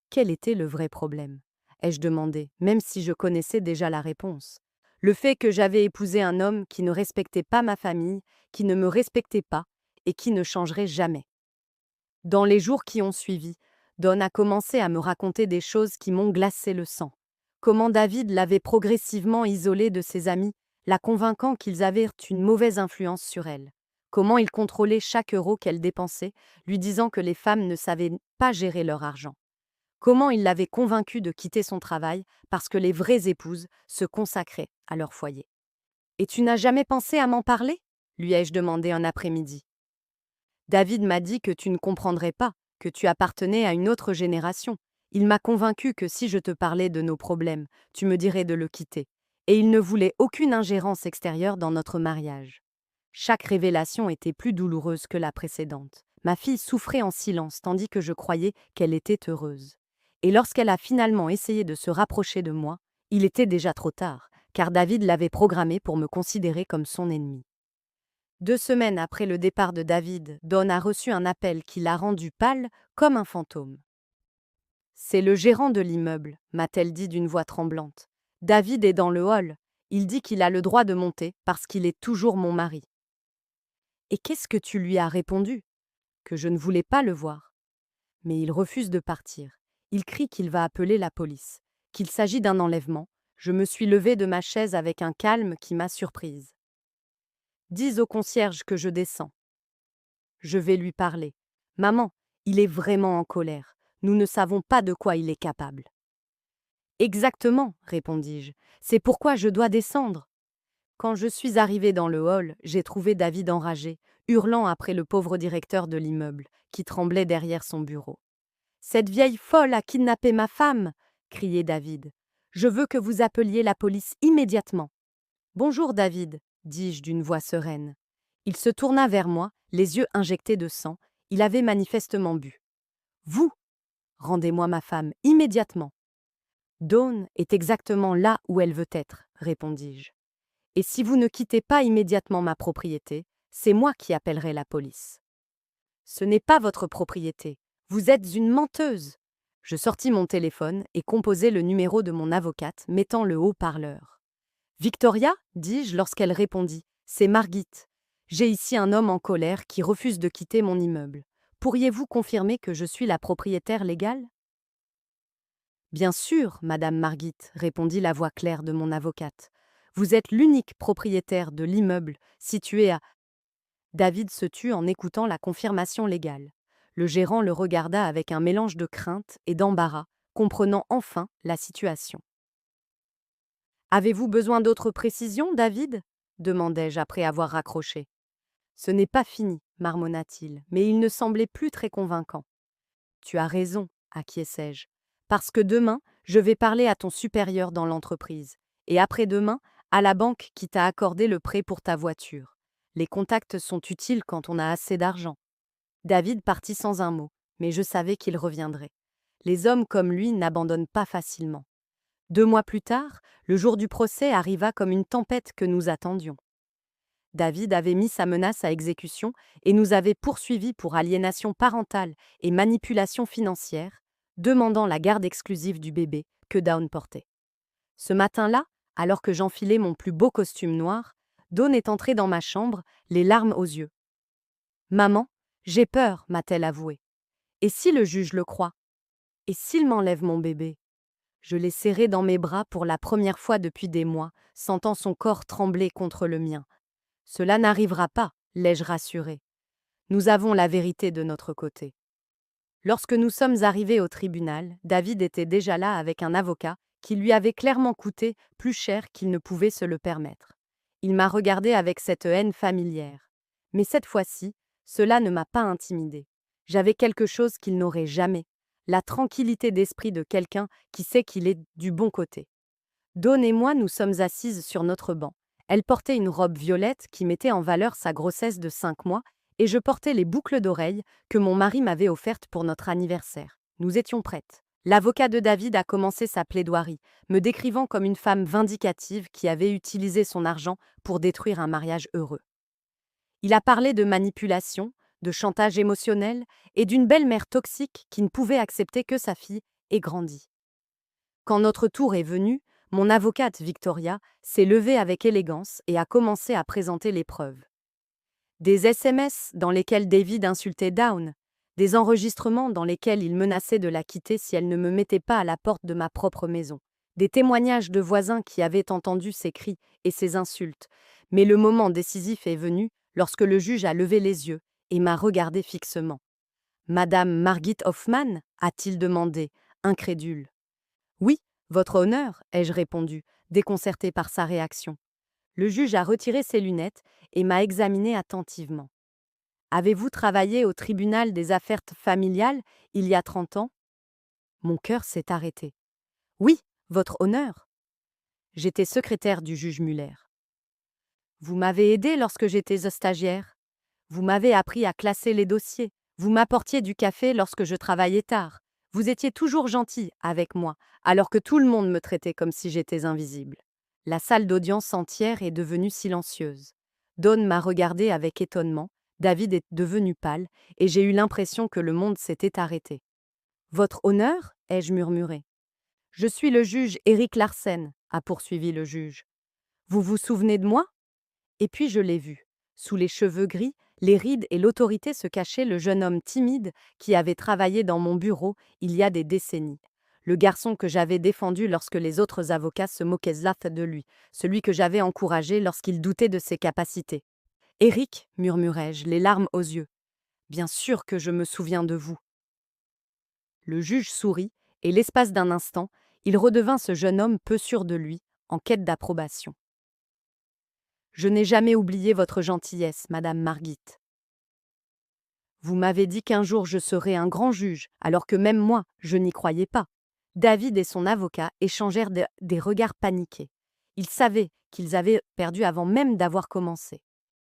Quel était le vrai problème? Ai-je demandé, même si je connaissais déjà la réponse. Le fait que j'avais épousé un homme qui ne respectait pas ma famille, qui ne me respectait pas, et qui ne changerait jamais. Dans les jours qui ont suivi, Don a commencé à me raconter des choses qui m'ont glacé le sang. Comment David l'avait progressivement isolée de ses amis, la convainquant qu'ils avaient une mauvaise influence sur elle. Comment il contrôlait chaque euro qu'elle dépensait, lui disant que les femmes ne savaient pas gérer leur argent. Comment il l'avait convaincue de quitter son travail parce que les vraies épouses se consacraient à leur foyer. Et tu n'as jamais pensé à m'en parler? Lui ai-je demandé un après-midi. David m'a dit que tu ne comprendrais pas, que tu appartenais à une autre génération. Il m'a convaincu que si je te parlais de nos problèmes, tu me dirais de le quitter. Et il ne voulait aucune ingérence extérieure dans notre mariage. Chaque révélation était plus douloureuse que la précédente. Ma fille souffrait en silence tandis que je croyais qu'elle était heureuse. Et lorsqu'elle a finalement essayé de se rapprocher de moi, il était déjà trop tard, car David l'avait programmée pour me considérer comme son ennemi. 2 semaines après le départ de David, Dawn a reçu un appel qui l'a rendu pâle comme un fantôme. C'est le gérant de l'immeuble, m'a-t-elle dit d'une voix tremblante. David est dans le hall. Il dit qu'il a le droit de monter parce qu'il est toujours mon mari. Et qu'est-ce que tu lui as répondu? Que je ne voulais pas le voir. Mais il refuse de partir. Il crie qu'il va appeler la police, qu'il s'agit d'un enlèvement. Je me suis levée de ma chaise avec un calme qui m'a surprise. Dis au concierge que je descends. Je vais lui parler. Maman, il est vraiment en colère. Nous ne savons pas de quoi il est capable. Exactement, répondis-je. C'est pourquoi je dois descendre. Quand je suis arrivée dans le hall, j'ai trouvé David enragé, hurlant après le pauvre directeur de l'immeuble, qui tremblait derrière son bureau. Cette vieille folle a kidnappé ma femme, criait David. Je veux que vous appeliez la police immédiatement. Bonjour David, dis-je d'une voix sereine. Il se tourna vers moi, les yeux injectés de sang. Il avait manifestement bu. Vous, rendez-moi ma femme immédiatement. Dawn est exactement là où elle veut être, répondis-je. Et si vous ne quittez pas immédiatement ma propriété, c'est moi qui appellerai la police. Ce n'est pas votre propriété. Vous êtes une menteuse. Je sortis mon téléphone et composai le numéro de mon avocate, mettant le haut-parleur. Victoria, dis-je lorsqu'elle répondit, c'est Margit. J'ai ici un homme en colère qui refuse de quitter mon immeuble. Pourriez-vous confirmer que je suis la propriétaire légale? Bien sûr, Madame Margit, répondit la voix claire de mon avocate. Vous êtes l'unique propriétaire de l'immeuble situé à... David se tut en écoutant la confirmation légale. Le gérant le regarda avec un mélange de crainte et d'embarras, comprenant enfin la situation. Avez-vous besoin d'autres précisions, David? Demandai-je après avoir raccroché. Ce n'est pas fini, marmonna-t-il, mais il ne semblait plus très convaincant. Tu as raison, acquiesçai-je. Parce que demain, je vais parler à ton supérieur dans l'entreprise. Et après-demain, à la banque qui t'a accordé le prêt pour ta voiture. Les contacts sont utiles quand on a assez d'argent. David partit sans un mot, mais je savais qu'il reviendrait. Les hommes comme lui n'abandonnent pas facilement. 2 mois plus tard, le jour du procès arriva comme une tempête que nous attendions. David avait mis sa menace à exécution et nous avait poursuivis pour aliénation parentale et manipulation financière, demandant la garde exclusive du bébé que Dawn portait. Ce matin-là, alors que j'enfilais mon plus beau costume noir, Dawn est entrée dans ma chambre, les larmes aux yeux. Maman, j'ai peur, m'a-t-elle avoué. Et si le juge le croit? Et s'il m'enlève mon bébé? Je l'ai serré dans mes bras pour la première fois depuis des mois, sentant son corps trembler contre le mien. Cela n'arrivera pas, l'ai-je rassuré. Nous avons la vérité de notre côté. Lorsque nous sommes arrivés au tribunal, David était déjà là avec un avocat qui lui avait clairement coûté plus cher qu'il ne pouvait se le permettre. Il m'a regardé avec cette haine familière. Mais cette fois-ci, cela ne m'a pas intimidé. J'avais quelque chose qu'il n'aurait jamais, la tranquillité d'esprit de quelqu'un qui sait qu'il est du bon côté. Dawn et moi nous sommes assises sur notre banc. Elle portait une robe violette qui mettait en valeur sa grossesse de 5 mois, et je portais les boucles d'oreilles que mon mari m'avait offertes pour notre anniversaire. Nous étions prêtes. L'avocat de David a commencé sa plaidoirie, me décrivant comme une femme vindicative qui avait utilisé son argent pour détruire un mariage heureux. Il a parlé de manipulation, de chantage émotionnel et d'une belle-mère toxique qui ne pouvait accepter que sa fille ait grandi. Quand notre tour est venu, mon avocate Victoria s'est levée avec élégance et a commencé à présenter les preuves. Des SMS dans lesquels David insultait Dawn, des enregistrements dans lesquels il menaçait de la quitter si elle ne me mettait pas à la porte de ma propre maison, des témoignages de voisins qui avaient entendu ses cris et ses insultes. Mais le moment décisif est venu lorsque le juge a levé les yeux et m'a regardé fixement. « Madame Margit Hoffmann » a-t-il demandé, incrédule. « Oui, votre honneur » ai-je répondu, déconcerté par sa réaction. Le juge a retiré ses lunettes et m'a examiné attentivement. « Avez-vous travaillé au tribunal des affaires familiales il y a 30 ans ?» Mon cœur s'est arrêté. « Oui, votre honneur. » J'étais secrétaire du juge Muller. « Vous m'avez aidé lorsque j'étais stagiaire. Vous m'avez appris à classer les dossiers. Vous m'apportiez du café lorsque je travaillais tard. Vous étiez toujours gentil avec moi, alors que tout le monde me traitait comme si j'étais invisible. » La salle d'audience entière est devenue silencieuse. Dawn m'a regardé avec étonnement, David est devenu pâle, et j'ai eu l'impression que le monde s'était arrêté. « Votre honneur » ai-je murmuré. « Je suis le juge Eric Larsen » a poursuivi le juge. « Vous vous souvenez de moi ?» Et puis je l'ai vu. Sous les cheveux gris, les rides et l'autorité se cachait le jeune homme timide qui avait travaillé dans mon bureau il y a des décennies. Le garçon que j'avais défendu lorsque les autres avocats se moquaient de lui, celui que j'avais encouragé lorsqu'il doutait de ses capacités. « Eric, murmurai-je, les larmes aux yeux. Bien sûr que je me souviens de vous. » Le juge sourit, et l'espace d'un instant, il redevint ce jeune homme peu sûr de lui, en quête d'approbation. « Je n'ai jamais oublié votre gentillesse, Madame Margit. Vous m'avez dit qu'un jour je serais un grand juge, alors que même moi, je n'y croyais pas. » David et son avocat échangèrent des regards paniqués. Ils savaient qu'ils avaient perdu avant même d'avoir commencé.